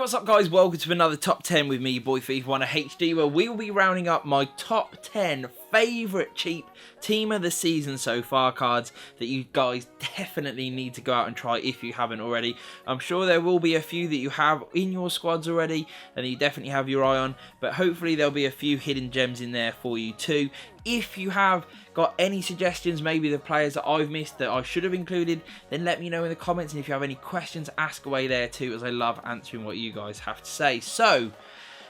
Hey, what's up guys? Welcome to another top 10 with me, your boy Fifa 1 HD, where we will be rounding up my top 10 favourite cheap team of the season so far cards that you guys definitely need to go out and try if you haven't already. I'm sure there will be a few that you have in your squads already and that you definitely have your eye on, but hopefully there'll be a few hidden gems in there for you too. If you have got any suggestions, maybe the players that I've missed that I should have included, then let me know in the comments, and if you have any questions, ask away there too, as I love answering what you guys have to say. So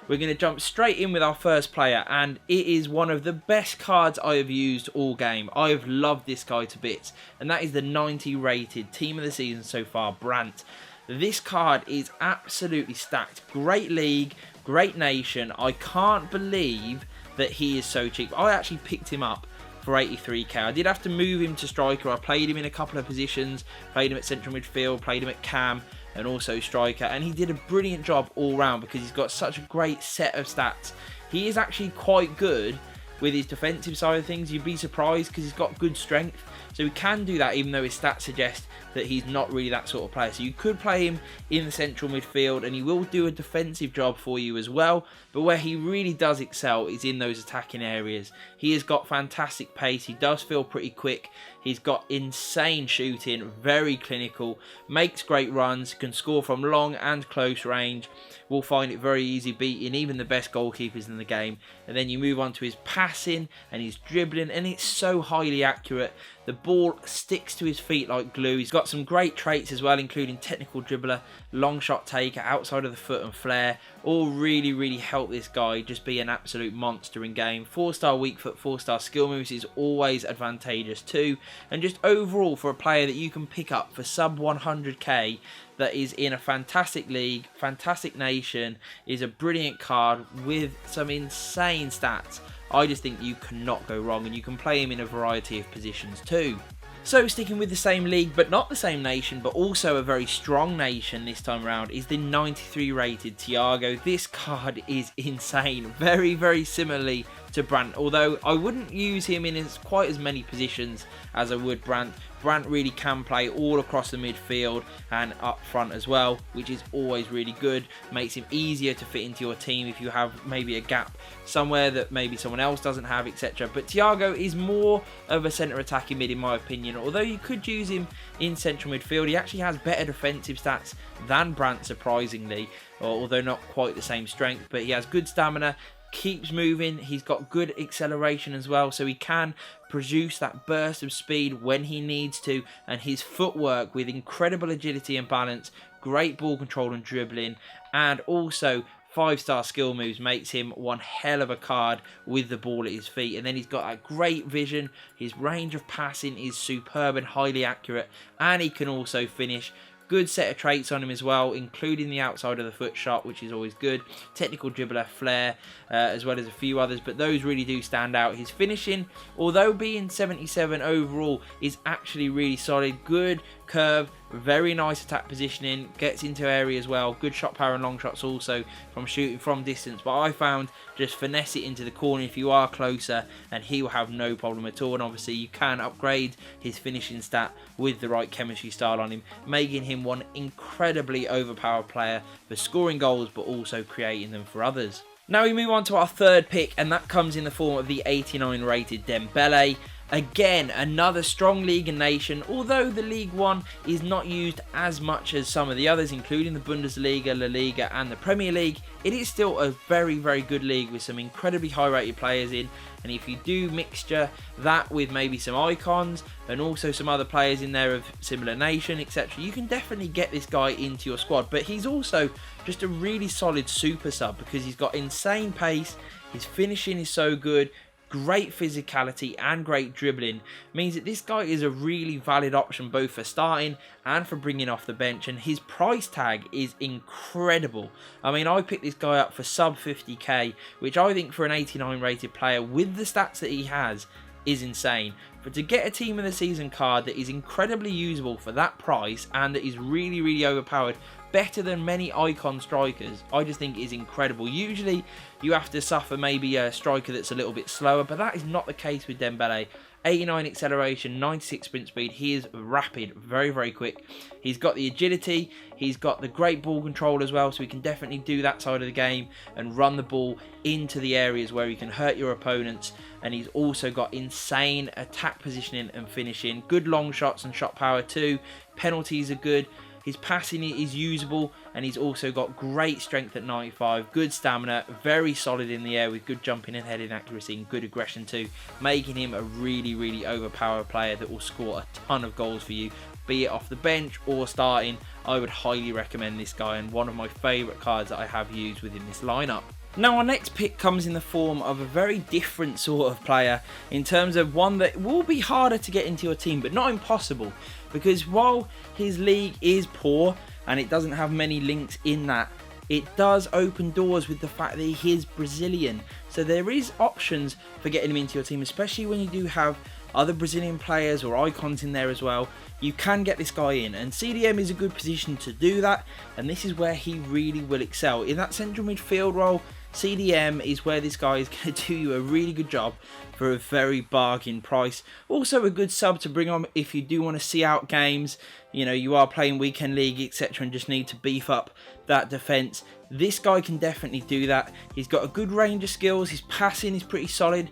we're going to jump straight in with our first player, and it is one of the best cards I have used all game. I have loved this guy to bits, and that is the 90 rated team of the season so far, BRANDT. This card is absolutely stacked. Great league, great nation. I can't believe that he is so cheap. I actually picked him up for 83k. I did have to move him to striker. I played him in a couple of positions, played him at central midfield, played him at cam, and also striker, and he did a brilliant job all round because he's got such a great set of stats. He is actually quite good with his defensive side of things. You'd be surprised because he's got good strength, so he can do that even though his stats suggest that he's not really that sort of player. So you could play him in the central midfield and he will do a defensive job for you as well, but where he really does excel is in those attacking areas. He has got fantastic pace, he does feel pretty quick, he's got insane shooting, very clinical, makes great runs, can score from long and close range, will find it very easy beating even the best goalkeepers in the game. And then you move on to his passing and his dribbling, and it's so highly accurate. The ball sticks to his feet like glue. He's got some great traits as well, including technical dribbler, long shot taker, outside of the foot and flair. All really help this guy just be an absolute monster in game. 4-star weak foot, 4-star skill moves is always advantageous too. And just overall for a player that you can pick up for sub 100k, that is in a fantastic league, fantastic nation, is a brilliant card with some insane stats. I just think you cannot go wrong, and you can play him in a variety of positions too. So sticking with the same league but not the same nation, but also a very strong nation this time around, is the 93 rated Thiago. This card is insane, very similarly to BRANDT, although I wouldn't use him in quite as many positions as I would BRANDT. BRANDT really can play all across the midfield and up front as well, which is always really good. Makes him easier to fit into your team if you have maybe a gap somewhere that maybe someone else doesn't have, etc. But Thiago is more of a centre attacking mid in my opinion. Although you could use him in central midfield, he actually has better defensive stats than BRANDT, surprisingly, although not quite the same strength. But he has good stamina, keeps moving, he's got good acceleration as well, so he can produce that burst of speed when he needs to, and his footwork with incredible agility and balance, great ball control and dribbling, and also 5-star skill moves makes him one hell of a card with the ball at his feet. And then he's got a great vision, his range of passing is superb and highly accurate, and he can also finish. Good set of traits on him as well, including the outside of the foot shot, which is always good. Technical dribbler, flair, as well as a few others, but those really do stand out. His finishing, although being 77 overall, is actually really solid. Good curve, very nice attack positioning, gets into areas well, good shot power and long shots also from shooting from distance. But I found just finesse it into the corner if you are closer and he will have no problem at all. And obviously you can upgrade his finishing stat with the right chemistry style on him, making him one incredibly overpowered player for scoring goals but also creating them for others. Now we move on to our third pick, and that comes in the form of the 89 rated Dembele. Again, another strong league and nation, although the League One is not used as much as some of the others, including the Bundesliga, La Liga and the Premier League. It is still a very good league with some incredibly high rated players in, and if you do mixture that with maybe some icons and also some other players in there of similar nation, etc., you can definitely get this guy into your squad. But he's also just a really solid super sub because he's got insane pace, his finishing is so good, great physicality and great dribbling. Means that this guy is a really valid option both for starting and for bringing off the bench, and his price tag is incredible. I mean, I picked this guy up for sub 50k, which I think for an 89 rated player with the stats that he has is insane. But to get a team of the season card that is incredibly usable for that price and that is really overpowered better than many icon strikers. I just think is incredible. Usually you have to suffer maybe a striker that's a little bit slower, but that is not the case with Dembele. 89 acceleration, 96 sprint speed. He is rapid, very, very quick. He's got the agility. He's got the great ball control as well, so he can definitely do that side of the game and run the ball into the areas where he can hurt your opponents. And he's also got insane attack positioning and finishing. Good long shots and shot power too. Penalties are good. His passing is usable, and he's also got great strength at 95, good stamina, very solid in the air with good jumping and heading accuracy and good aggression too, making him a really, really overpowered player that will score a ton of goals for you, be it off the bench or starting. I would highly recommend this guy, and one of my favourite cards that I have used within this lineup. Now our next pick comes in the form of a very different sort of player, in terms of one that will be harder to get into your team, but not impossible, because while his league is poor and it doesn't have many links in that, it does open doors with the fact that he is Brazilian. So there is options for getting him into your team, especially when you do have other Brazilian players or icons in there as well. You can get this guy in, and CDM is a good position to do that, and this is where he really will excel. In that central midfield role, CDM is where this guy is going to do you a really good job for a very bargain price. Also a good sub to bring on if you do want to see out games, you know, you are playing weekend league, etc., and just need to beef up that defence. This guy can definitely do that. He's got a good range of skills. His passing is pretty solid.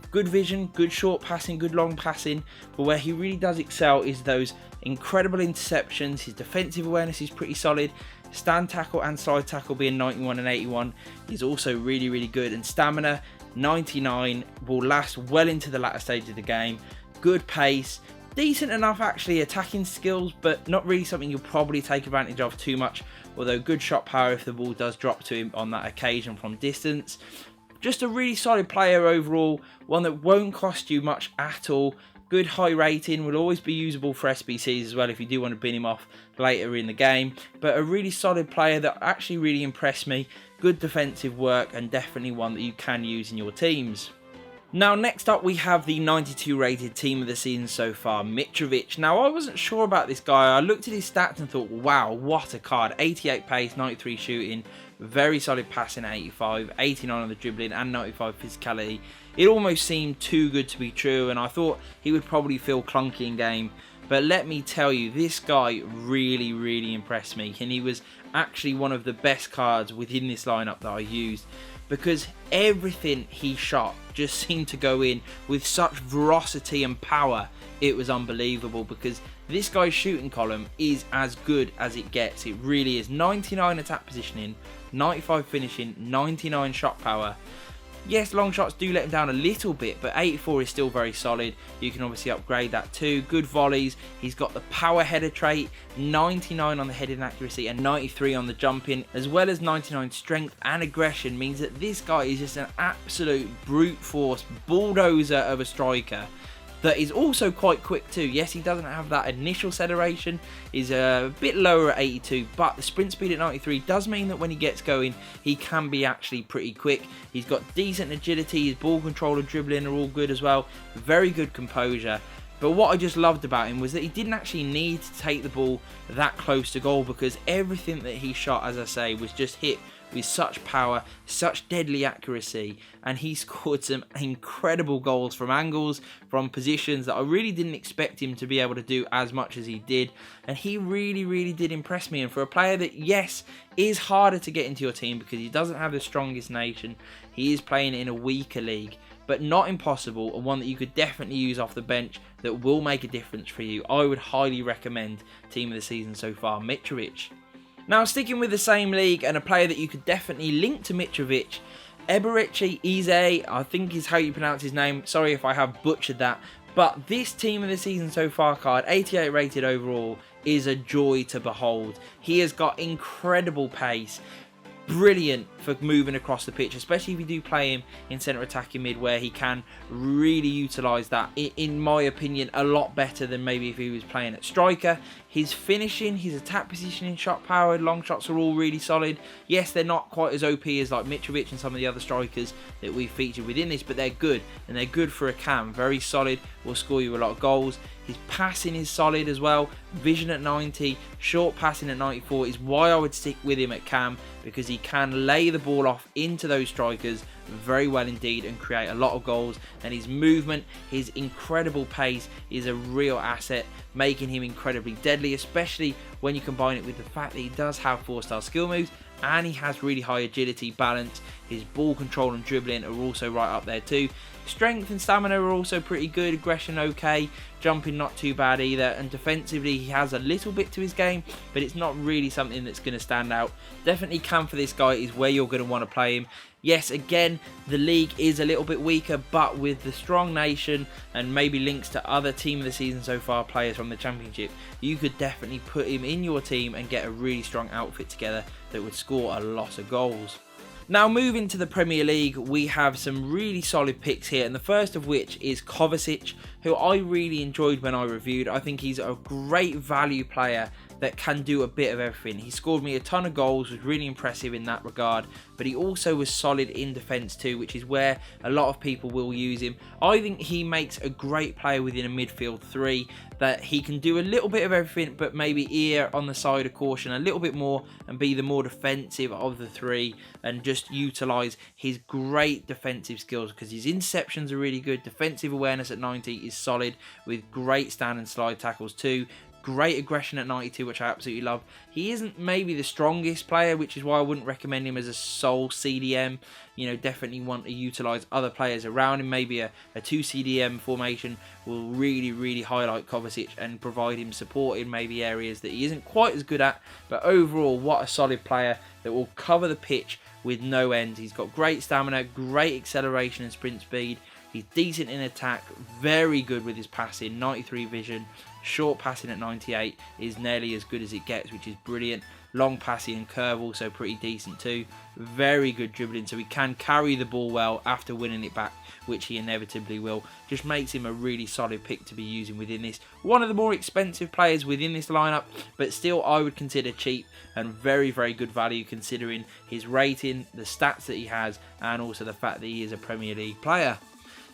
Good vision, good short passing, good long passing. But where he really does excel is those incredible interceptions. His defensive awareness is pretty solid. Stand tackle and slide tackle being 91 and 81 is also really, really good. And stamina, 99, will last well into the latter stage of the game. Good pace, decent enough actually attacking skills, but not really something you'll probably take advantage of too much. Although good shot power if the ball does drop to him on that occasion from distance. Just a really solid player overall, one that won't cost you much at all. Good high rating, will always be usable for SBCs as well if you do want to bin him off later in the game. But a really solid player that actually really impressed me. Good defensive work, and definitely one that you can use in your teams. Now next up we have the 92 rated team of the season so far, Mitrovic. Now I wasn't sure about this guy. I looked at his stats and thought, wow, what a card. 88 pace, 93 shooting, very solid passing at 85, 89 on the dribbling and 95 physicality. It almost seemed too good to be true, and I thought he would probably feel clunky in game. But let me tell you, this guy really, really impressed me, and he was actually one of the best cards within this lineup that I used, because everything he shot just seemed to go in with such ferocity and power. It was unbelievable, because this guy's shooting column is as good as it gets. It really is. 99 attack positioning, 95 finishing, 99 shot power. Yes, long shots do let him down a little bit, but 84 is still very solid. You can obviously upgrade that too. Good volleys. He's got the power header trait, 99 on the heading accuracy and 93 on the jumping, as well as 99 strength and aggression. Means that this guy is just an absolute brute force bulldozer of a striker that is also quite quick too. Yes, he doesn't have that initial acceleration, is a bit lower at 82, but the sprint speed at 93 does mean that when he gets going, he can be actually pretty quick. He's got decent agility, his ball control and dribbling are all good as well, very good composure. But what I just loved about him was that he didn't actually need to take the ball that close to goal, because everything that he shot, as I say, was just hit with such power, such deadly accuracy, and he scored some incredible goals from angles, from positions that I really didn't expect him to be able to do as much as he did. And he really, really did impress me. And for a player that, yes, is harder to get into your team because he doesn't have the strongest nation, he is playing in a weaker league, but not impossible, and one that you could definitely use off the bench that will make a difference for you. I would highly recommend team of the season so far, Mitrovic. Now, sticking with the same league, and a player that you could definitely link to Mitrovic, Eberechi Eze, I think is how you pronounce his name. Sorry if I have butchered that. But this team of the season so far card, 88 rated overall, is a joy to behold. He has got incredible pace. Brilliant for moving across the pitch, especially if you do play him in centre attacking mid, where he can really utilise that, in my opinion, a lot better than maybe if he was playing at striker. His finishing, his attack positioning, shot power, long shots are all really solid. Yes, they're not quite as OP as like Mitrovic and some of the other strikers that we've featured within this, but they're good, and they're good for a cam. Very solid, will score you a lot of goals. His passing is solid as well. Vision at 90, short passing at 94 is why I would stick with him at cam, because he can lay the ball off into those strikers very well indeed and create a lot of goals. And his movement, his incredible pace is a real asset, making him incredibly deadly, especially when you combine it with the fact that he does have 4-star skill moves and he has really high agility, balance. His ball control and dribbling are also right up there too. Strength and stamina are also pretty good. Aggression okay, jumping not too bad either, and defensively he has a little bit to his game, but it's not really something that's going to stand out. Definitely cam for this guy is where you're going to want to play him. Yes, again, the league is a little bit weaker, but with the strong nation and maybe links to other team of the season so far players from the championship, you could definitely put him in your team and get a really strong outfit together that would score a lot of goals. Now moving to the Premier League, we have some really solid picks here, and the first of which is Kovacic, who I really enjoyed when I reviewed. I think he's a great value player that can do a bit of everything. He scored me a ton of goals, was really impressive in that regard, but he also was solid in defence too, which is where a lot of people will use him. I think he makes a great player within a midfield three, that he can do a little bit of everything, but maybe err on the side of caution a little bit more and be the more defensive of the three and just utilise his great defensive skills, because his interceptions are really good, defensive awareness at 90 is solid with great stand and slide tackles too. Great aggression at 92, which I absolutely love. He isn't maybe the strongest player, which is why I wouldn't recommend him as a sole CDM. You know, definitely want to utilise other players around him. Maybe a 2 CDM formation will really highlight Kovacic and provide him support in maybe areas that he isn't quite as good at. But overall, what a solid player that will cover the pitch with no end. He's got great stamina, great acceleration and sprint speed. He's decent in attack, very good with his passing, 93 vision. Short passing at 98 is nearly as good as it gets, which is brilliant. Long passing and curve also pretty decent too. Very good dribbling, so he can carry the ball well after winning it back, which he inevitably will. Just makes him a really solid pick to be using within this. One of the more expensive players within this lineup, but still I would consider cheap and very good value considering his rating, the stats that he has, and also the fact that he is a Premier League player.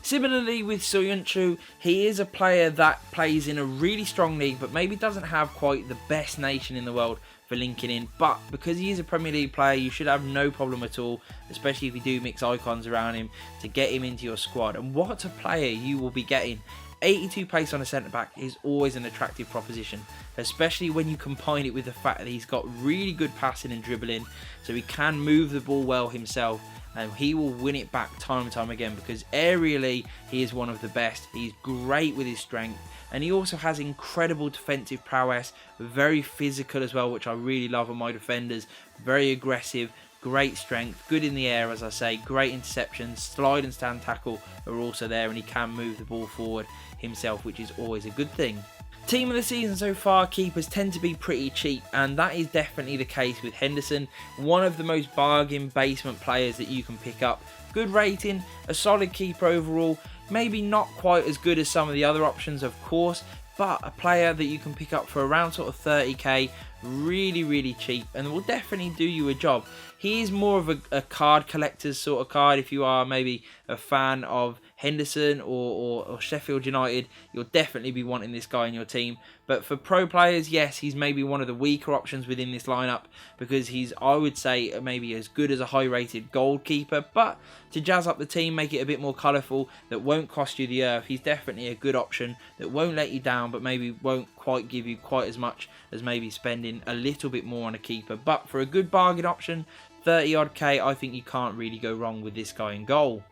Similarly with Soyuncu, he is a player that plays in a really strong league, but maybe doesn't have quite the best nation in the world for linking in. But because he is a Premier League player, you should have no problem at all, especially if you do mix icons around him, to get him into your squad. And what a player you will be getting. 82 pace on a centre-back is always an attractive proposition, especially when you combine it with the fact that he's got really good passing and dribbling, so he can move the ball well himself. And he will win it back time and time again, because aerially he is one of the best. He's great with his strength, and he also has incredible defensive prowess, very physical as well, which I really love on my defenders. Very aggressive, great strength, good in the air, as I say, great interceptions, slide and stand tackle are also there, and he can move the ball forward himself, which is always a good thing. Team of the season so far, keepers tend to be pretty cheap, and that is definitely the case with Henderson, one of the most bargain basement players that you can pick up. Good rating, a solid keeper overall, maybe not quite as good as some of the other options of course, but a player that you can pick up for around sort of 30k, really cheap, and will definitely do you a job. He is more of a card collector's sort of card. If you are maybe a fan of Henderson or Sheffield United, you'll definitely be wanting this guy in your team. But for pro players, yes, he's maybe one of the weaker options within this lineup, because he's, I would say, maybe as good as a high rated goalkeeper, but to jazz up the team, make it a bit more colourful, that won't cost you the earth, he's definitely a good option that won't let you down, but maybe won't quite give you quite as much as maybe spending a little bit more on a keeper. But for a good bargain option, 30 odd K, I think you can't really go wrong with this guy in goal.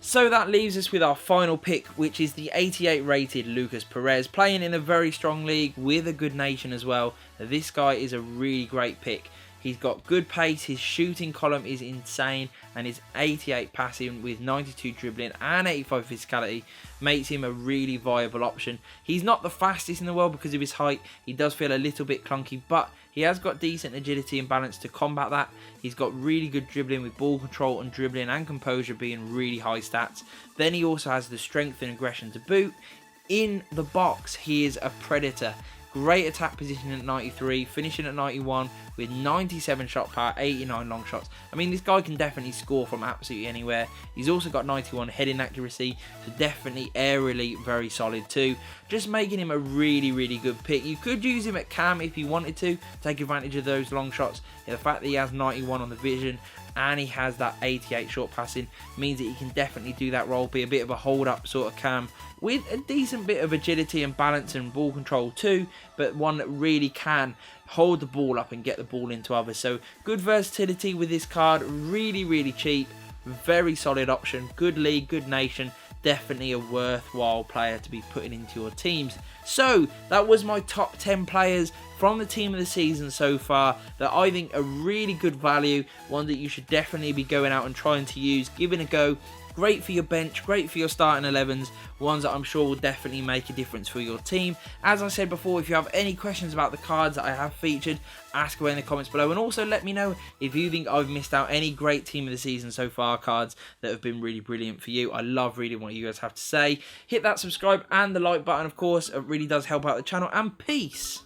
So that leaves us with our final pick, which is the 88 rated Lucas Perez, playing in a very strong league with a good nation as well. This guy is a really great pick. He's got good pace, his shooting column is insane, and his 88 passing with 92 dribbling and 85 physicality makes him a really viable option. He's not the fastest in the world because of his height, he does feel a little bit clunky, but he has got decent agility and balance to combat that. He's got really good dribbling with ball control and dribbling and composure being really high stats. Then he also has the strength and aggression to boot. In the box, he is a predator. great attack position at 93, finishing at 91 with 97 shot power, 89 long shots. I mean, this guy can definitely score from absolutely anywhere. He's also got 91 heading accuracy, so definitely aerially very solid too. Just making him a really, really good pick. You could use him at cam if you wanted to, take advantage of those long shots. Yeah, the fact that he has 91 on the vision and he has that 88 short passing means that he can definitely do that role, be a bit of a hold-up sort of cam with a decent bit of agility and balance and ball control too, but one that really can hold the ball up and get the ball into others. So good versatility with this card, really, really cheap, very solid option, good league, good nation, definitely a worthwhile player to be putting into your teams. So that was my top 10 players from the team of the season so far that I think are really good value, one that you should definitely be going out and trying to use, giving a go. Great for your bench, great for your starting 11s, ones that I'm sure will definitely make a difference for your team. As I said before, if you have any questions about the cards that I have featured, ask away in the comments below, and also let me know if you think I've missed out any great team of the season so far cards that have been really brilliant for you. I love reading what you guys have to say. Hit that subscribe and the like button, of course, it really does help out the channel, and peace.